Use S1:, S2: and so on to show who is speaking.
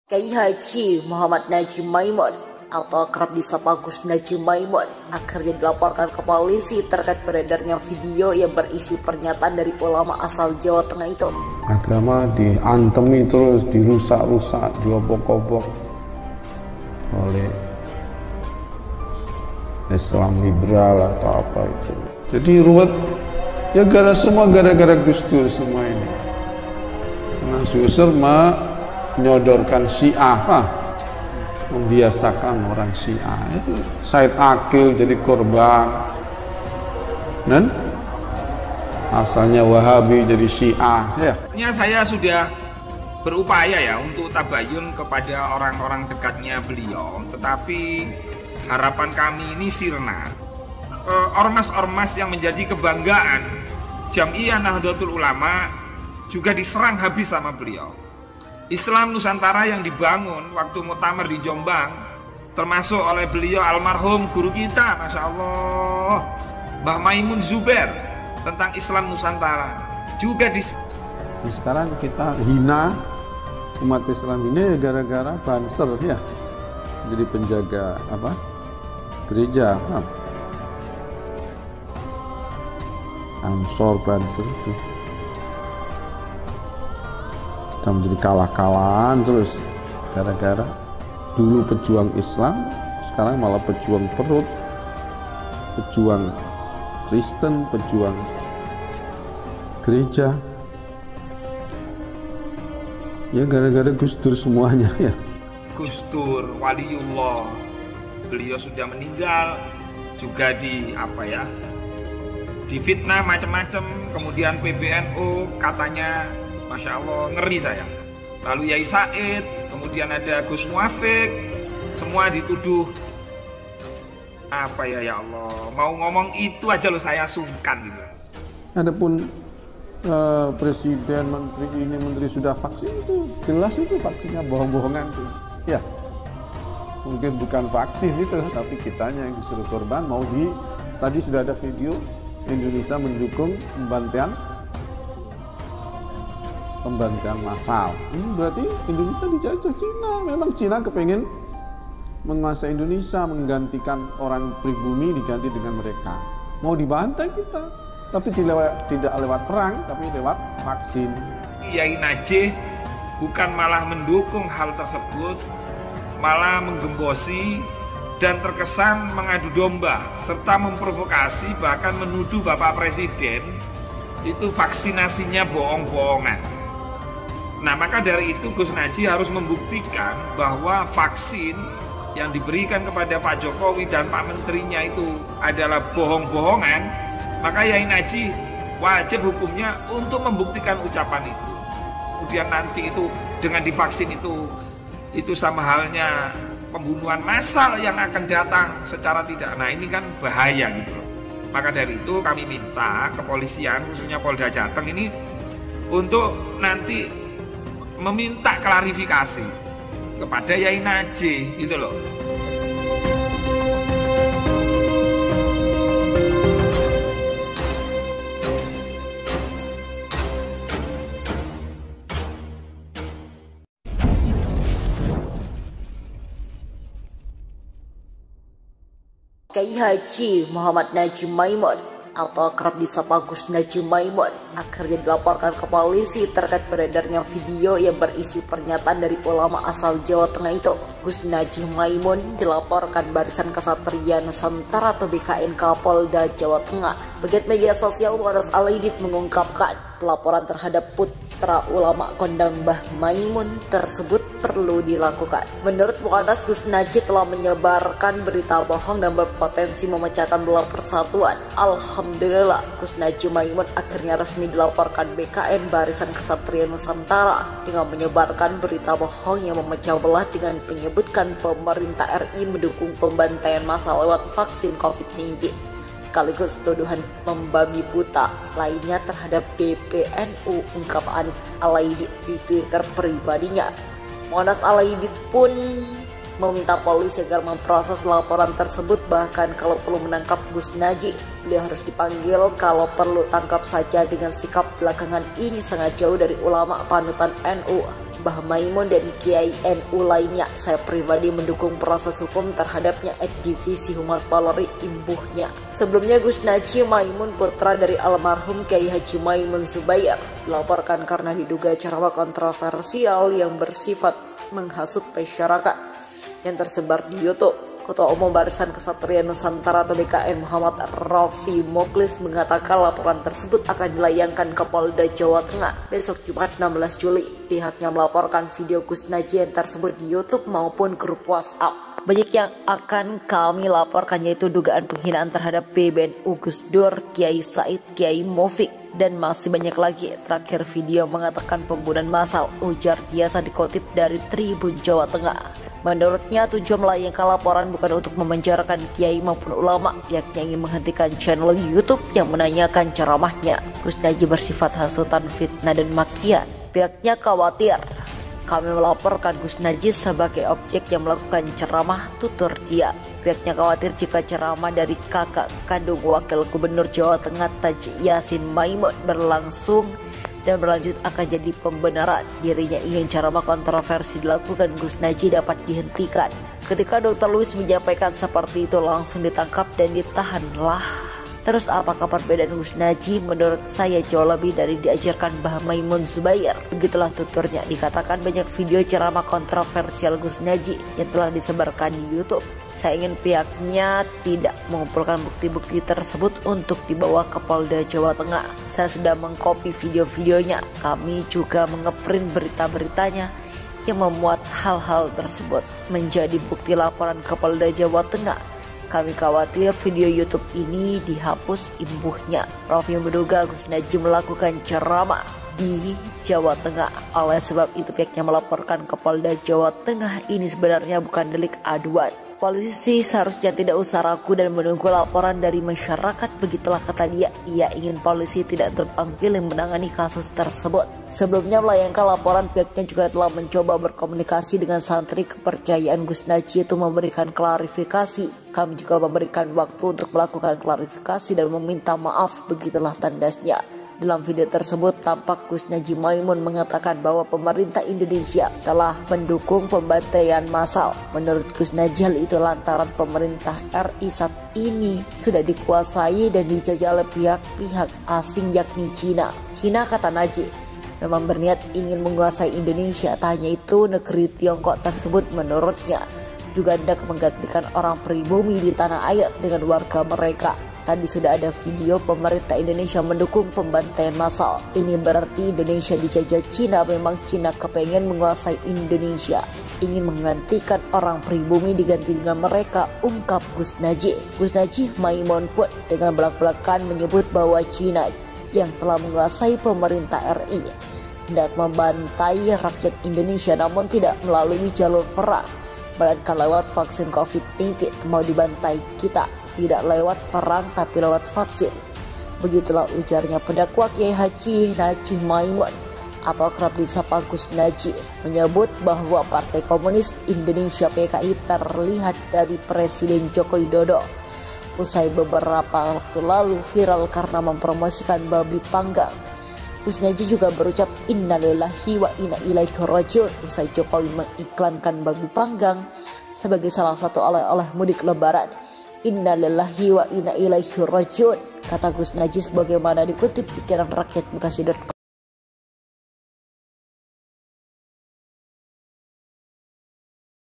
S1: Kiai Haji Muhammad Najim Maimun atau kerap disapa Gus Najim Maimun akhirnya dilaporkan ke polisi terkait beredarnya video yang berisi pernyataan dari ulama asal Jawa Tengah itu.
S2: Agama diantemi terus, dirusak-rusak, diobok-obok oleh Islam liberal atau apa itu. Jadi ruwet ya, gara-gara Gus Dur semua ini. Karena Gus Dur menyodorkan Syiah, membiasakan orang Syiah. Itu Said Akil jadi korban, dan asalnya Wahabi jadi Syiah.
S3: Ya, saya sudah berupaya ya untuk tabayun kepada orang-orang dekatnya beliau, tetapi harapan kami ini sirna. Ormas-ormas yang menjadi kebanggaan Jamiah Nahdlatul Ulama juga diserang habis sama beliau. Islam Nusantara yang dibangun waktu muktamar di Jombang, termasuk oleh beliau almarhum guru kita, Masya Allah, Mbah Maimun Zubair, tentang Islam Nusantara juga
S2: Sekarang kita hina umat Islam ini gara-gara Banser ya, jadi penjaga gereja, Ansor Banser itu. Kita menjadi kalah-kalahan terus gara-gara dulu pejuang Islam, sekarang malah pejuang perut, pejuang Kristen, pejuang gereja. Ya gara-gara Gus Dur semuanya ya.
S3: Gus Dur waliullah, beliau sudah meninggal, juga difitnah macam-macam, kemudian PBNU katanya, Masya Allah, ngeri saya. Lalu Yai Said, kemudian ada Gus Muafik, semua dituduh ya Allah, mau ngomong itu aja loh saya sungkan gitu.
S2: Adapun presiden, menteri ini, menteri sudah vaksin, itu jelas itu vaksinnya bohong-bohongan tuh. Ya, mungkin bukan vaksin itu, tapi kitanya yang disuruh korban. Tadi sudah ada video Indonesia mendukung pembantaian massal. Ini berarti Indonesia dijajah Cina. Memang Cina kepengen menguasai Indonesia, menggantikan orang pribumi diganti dengan mereka. Mau dibantai kita, tapi tidak lewat perang, tapi lewat vaksin.
S3: Yai Najih bukan malah mendukung hal tersebut, malah menggembosi dan terkesan mengadu domba serta memprovokasi, bahkan menuduh Bapak Presiden itu vaksinasinya bohong-bohongan. Nah, maka dari itu Gus Najih harus membuktikan bahwa vaksin yang diberikan kepada Pak Jokowi dan Pak Menterinya itu adalah bohong-bohongan. Maka Yai Najih wajib hukumnya untuk membuktikan ucapan itu. Kemudian nanti itu dengan divaksin itu sama halnya pembunuhan massal yang akan datang secara tidak. Nah, ini kan bahaya gitu loh. Maka dari itu kami minta kepolisian, khususnya Polda Jateng ini, untuk nanti meminta klarifikasi kepada Yai Najih gitu loh.
S1: Kiai Haji Muhammad Najim Maimun atau kerap disapa Gus Najim Maimun akhirnya dilaporkan ke polisi terkait beredarnya video yang berisi pernyataan dari ulama asal Jawa Tengah itu. Gus Najim Maimun dilaporkan Barisan Kesatria Nusantara atau BKN Kapolda Jawa Tengah. Pegiat media sosial Muhammad Alaidit mengungkapkan pelaporan terhadap putra ulama kondang Mbah Maimun tersebut perlu dilakukan. Menurut Muhammad, Gus Najih telah menyebarkan berita bohong dan berpotensi memecahkan belah persatuan. Alhamdulillah, Gus Najih Maimun akhirnya resmi dilaporkan BKN Barisan Kesatria Nusantara dengan menyebarkan berita bohong yang memecah belah dengan menyebutkan pemerintah RI mendukung pembantaian massal lewat vaksin COVID-19. Sekaligus tuduhan membabi buta lainnya terhadap PBNU, ungkap Anies Alaidit di Twitter pribadinya. Muhammad Alaidit pun meminta polisi agar memproses laporan tersebut, bahkan kalau perlu menangkap Gus Najih, beliau harus dipanggil, kalau perlu tangkap saja dengan sikap belakangan ini sangat jauh dari ulama panutan NU. Mbah Maimun dan Kiai NU lainnya. Saya pribadi mendukung proses hukum terhadapnya, Divisi Humas Polri imbuhnya. Sebelumnya Gus Najih Maimun, putra dari almarhum Kiai Haji Maimun Zubair, dilaporkan karena diduga ceramah kontroversial yang bersifat menghasut masyarakat yang tersebar di YouTube. Ketua Umum Barisan Kesatria Nusantara atau BKN Muhammad Rafi Muklis mengatakan laporan tersebut akan dilayangkan ke Polda Jawa Tengah besok Jumat 16 Juli. Pihaknya melaporkan video Gus Najih yang tersebut di YouTube maupun grup WhatsApp. Banyak yang akan kami laporkan, yaitu dugaan penghinaan terhadap PBNU Gus Dur, Kiai Said, Kiai Mufik, dan masih banyak lagi. Terakhir video mengatakan pembunuhan massal, ujar biasa dikutip dari Tribun Jawa Tengah. Menurutnya tujuan melayangkan laporan bukan untuk memenjarakan kiai maupun ulama. Pihaknya ingin menghentikan channel YouTube yang menanyakan ceramahnya. Gus Najih bersifat hasutan, fitnah, dan makian. Pihaknya khawatir kami melaporkan Gus Najih sebagai objek yang melakukan ceramah, tutur dia. Pihaknya khawatir jika ceramah dari kakak kandung Wakil Gubernur Jawa Tengah Taji Yasin Maimun berlangsung dan berlanjut akan jadi pembenaran. Dirinya ingin ceramah kontroversi dilakukan Gus Najih dapat dihentikan. Ketika Dr. Louis menyampaikan seperti itu, langsung ditangkap dan ditahanlah. Terus apakah perbedaan Gus Najih? Menurut saya jauh lebih dari diajarkan Mbah Maimun Zubair. Begitulah tuturnya. Dikatakan banyak video ceramah kontroversial Gus Najih yang telah disebarkan di YouTube. Saya ingin pihaknya tidak mengumpulkan bukti-bukti tersebut untuk dibawa ke Polda Jawa Tengah. Saya sudah mengcopy video-videonya. Kami juga mengeprint berita-beritanya yang memuat hal-hal tersebut menjadi bukti laporan ke Polda Jawa Tengah. Kami khawatir video YouTube ini dihapus imbuhnya. Rafi menduga Gus Najih melakukan ceramah di Jawa Tengah. Oleh sebab itu pihaknya melaporkan ke Polda Jawa Tengah. Ini sebenarnya bukan delik aduan. Polisi seharusnya tidak usah ragu dan menunggu laporan dari masyarakat. Begitulah kata dia. Ia ingin polisi tidak tebang pilih menangani kasus tersebut. Sebelumnya melayangkan laporan, pihaknya juga telah mencoba berkomunikasi dengan santri kepercayaan Gus Najih itu memberikan klarifikasi. Kami juga memberikan waktu untuk melakukan klarifikasi dan meminta maaf. Begitulah tandasnya. Dalam video tersebut tampak Gus Najih Maimun mengatakan bahwa pemerintah Indonesia telah mendukung pembantaian massal. Menurut Gus Najih itu lantaran pemerintah RI saat ini sudah dikuasai dan dijajah oleh pihak-pihak asing yakni Cina. Cina, kata Najih, memang berniat ingin menguasai Indonesia. Tak hanya itu, negeri Tiongkok tersebut menurutnya juga hendak menggantikan orang pribumi di tanah air dengan warga mereka. Tadi sudah ada video pemerintah Indonesia mendukung pembantaian massal. Ini berarti Indonesia dijajah Cina. Memang Cina kepengen menguasai Indonesia, ingin menggantikan orang pribumi diganti dengan mereka, ungkap Gus Najih. Gus Najih Maimun pun dengan belak-belakan menyebut bahwa Cina yang telah menguasai pemerintah RI hendak membantai rakyat Indonesia, namun tidak melalui jalur perang, melainkan lewat vaksin COVID-19. Mau dibantai kita tidak lewat perang tapi lewat vaksin. Begitulah ujarnya. Pendakwa Kiai Haji Najih Maimun atau kerap disapa Gus Najih menyebut bahwa Partai Komunis Indonesia PKI terlihat dari Presiden Joko Widodo usai beberapa waktu lalu viral karena mempromosikan babi panggang. Gus Najih juga berucap innalillahi wa inna ilaihi rajiun usai Jokowi mengiklankan babi panggang sebagai salah satu oleh-oleh mudik lebaran. Innalillahi wa inna ilaihi rajiun, kata Gus Najih sebagaimana dikutip pikiran rakyat Bekasi.com.